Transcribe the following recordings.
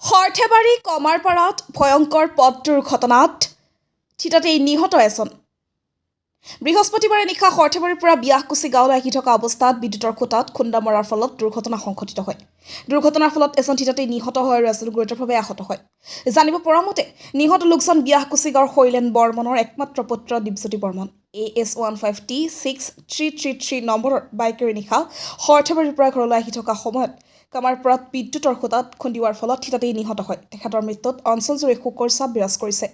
সৰ্থেবাৰী কমাৰপাৰাত ভয়ংকৰ পথ দুৰ্ঘটনাত থিতাতেই নিহত এজন। বৃহস্পতিবাৰে নিশা সৰ্থেবাৰীৰ পৰা বিয়াকুচি গাঁৱলৈ আহি থকা অৱস্থাত বিদ্যুতৰ খুঁটাত খুন্দা মৰাৰ ফলত দুৰ্ঘটনা সংঘটিত হয়। দুৰ্ঘটনাৰ ফলত এজন থিতাতেই নিহত হয় আৰু এজন গুৰুতৰভাৱে আহত হয়। জানিব পৰা মতে নিহত লোকজন বিয়াকুচি গাঁৱৰ শৈলেন বৰ্মনৰ একমাত্ৰ পুত্ৰ দীপজ্যোতি বৰ্মন। AS15T6333 নম্বৰৰ বাইকেৰে নিশা সৰ্থেবাৰীৰ পৰা ঘৰলৈ আহি থকা সময়ত কামাৰপাৰাত বিদ্যুতৰ খুঁটাত খুন্দিওৱাৰ ফলত থিতাতেই নিহত হয়। তেখেতৰ মৃত্যুত অঞ্চলজুৰি শোকৰ ছাপ বিৰাজ কৰিছে।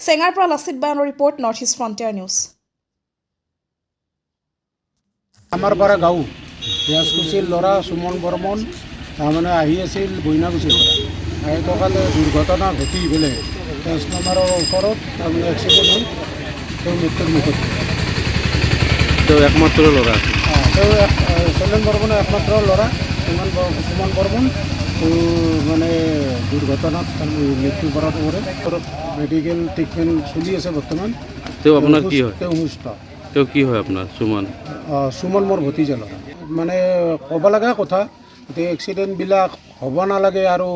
চেঙাৰ পৰা লাচিত বায়নৰ report, north east frontier news. আমাৰ পৰা গাঁও বিয়াকুচিৰ ল'ৰা সুমন বৰ্মন তাৰমানে আহি আছিল বইনাগুচিৰ পৰা। আহি থকাতে দুৰ্ঘটনা ঘটি পেলাই ট্ৰেন্সফৰ্মাৰৰ ওচৰত তাৰমানে এক্সিডেণ্ট হৈ তেওঁ মৃত্যুৰ মুখত। তেওঁ একমাত্ৰ ল'ৰা, তেওঁ শৈলেন বৰ্মনৰ একমাত্ৰ ল'ৰা সুমন বৰ্মন। তেওঁ মানে দুৰ্ঘটনাত মৃত্যু বৰণ কৰে। মেডিকেল ট্ৰিটমেণ্ট চলি আছে বৰ্তমান। তেওঁ আপোনাৰ কি হয়? তেওঁ সুস্থ। তেওঁ কি হয় আপোনাৰ? সুমন মোৰ ভতিজা ল'ৰা। মানে ক'ব লগা কথা, এতিয়া এক্সিডেণ্টবিলাক হ'ব নালাগে আৰু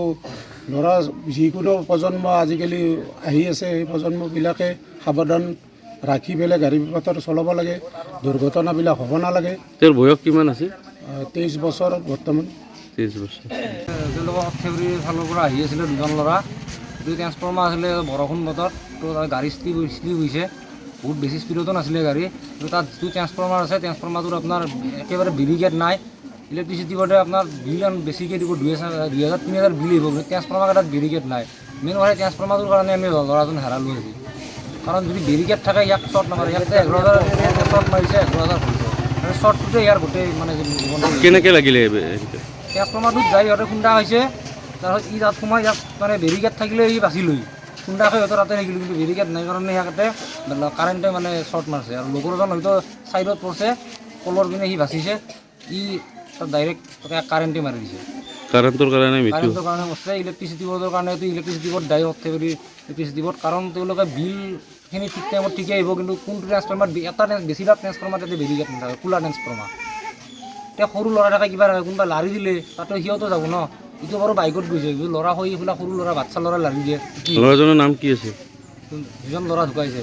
ধৰা যিকোনো প্ৰজন্ম আজিকালি আহি আছে, সেই প্ৰজন্মবিলাকে সাৱধান ৰাখি পেলাই গাড়ী মটৰ চলাব লাগে, দুৰ্ঘটনাবিলাক হ'ব নালাগে। তেওঁৰ বয়স কিমান আছিল? 23 বছৰ বৰ্তমান। 23 বছৰ। তেওঁলোকৰ সৰ্থেবাৰীৰ ফালৰ পৰা আহি আছিলে দুজন ল'ৰা। দুই ট্ৰেন্সফৰ্মাৰ আছিলে, বৰষুণ বতৰ, তো তাত গাড়ী শ্লিপ হৈছে। বহুত বেছি স্পীডতো নাছিলে গাড়ী। কিন্তু তাত যিটো ট্ৰেন্সফৰ্মাৰ আছে, ট্ৰেন্সফৰ্মাৰটোত আপোনাৰ একেবাৰে বেৰিকেড নাই। ইলেক্ট্ৰিচিটি বোৰ্ডে আপোনাৰ বিল বেছিকৈ দিব, 2000-3000 বিল আহিব, কিন্তু ট্ৰেন্সফৰ্মাৰ এটাত বেৰিকেড নাই। মেইন কথা ট্ৰেন্সফৰ্মাৰটোৰ কাৰণে আমি ল'ৰাজন হেৰালোঁ আজি। কাৰণ যদি বেৰিকেড থাকে ইয়াক শ্বৰ্ট নামাৰে, ইয়াতে 11,000 শ্বৰ্ট মাৰিছে, 11,000 হৈছে। মানে শ্বৰ্টটোতে ইয়াৰ গোটেই মানে কেনেকৈ লাগিলে? ট্ৰেন্সফৰ্মাৰটোত যাই সিহঁতে খুন্দা হৈছে, তাৰপিছত ই তাত সোমাই ইয়াত মানে বেৰিকেড থাকিলে ই বাচি লৈ খুন্দা খাই সিহঁতৰ তাতে থাকিলোঁ, কিন্তু বেৰিকেড নাই কাৰণে সিহঁতে কাৰেণ্টে মানে শ্বৰ্ট মাৰিছে। আৰু লগৰজন হয়তো ছাইডত পৰিছে, কলৰ পিনে সি বাচিছে, ই তাত ডাইৰেক্ট কাৰেণ্টে মাৰি দিছে। কাৰেণ্টৰ কাৰণে কৈছে ইলেক্ট্ৰিচিটি বোৰ্ডৰ কাৰণে। ইলেক্ট্ৰিচিটি বোৰ্ড দায়ী সৰ্থেবাৰী ইলেক্ট্ৰিচিটি বোৰ্ড, কাৰণ তেওঁলোকে বিলখিনি ঠিক টাইমত ঠিকে আহিব, কিন্তু কোনটো ট্ৰেন্সফৰ্মাৰ এটা বেছিভাগ ট্ৰেন্সফৰ্মাৰ তাতে বেৰিকেড নাথাকে, খোলা ট্ৰেন্সফৰ্মাৰ। এতিয়া সৰু ল'ৰা থাকে কিবা কোনোবা লাৰি দিলে তাতো সিহঁতো যাব ন। এইটো বাৰু বাইকত গৈছে, ল'ৰা হৈ এইবিলাক সৰু ল'ৰা, বাচ্ছা ল'ৰা লাৰি দিয়ে। ল'ৰাজনৰ নাম কি আছিল? যিজন ল'ৰা ঢুকাইছে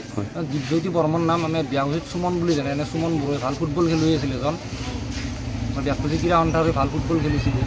দীপজ্যোতি বৰ্মন নাম। আমি বিয়াকুচিত সুমন বুলি জানে, এনে সুমন বড়োৱে ভাল ফুটবল খেলুৱৈ আছিল এজন। বিয়াকুচি ক্ৰীড়া সন্থাৰ ভাল ফুটবল খেলিছিলে।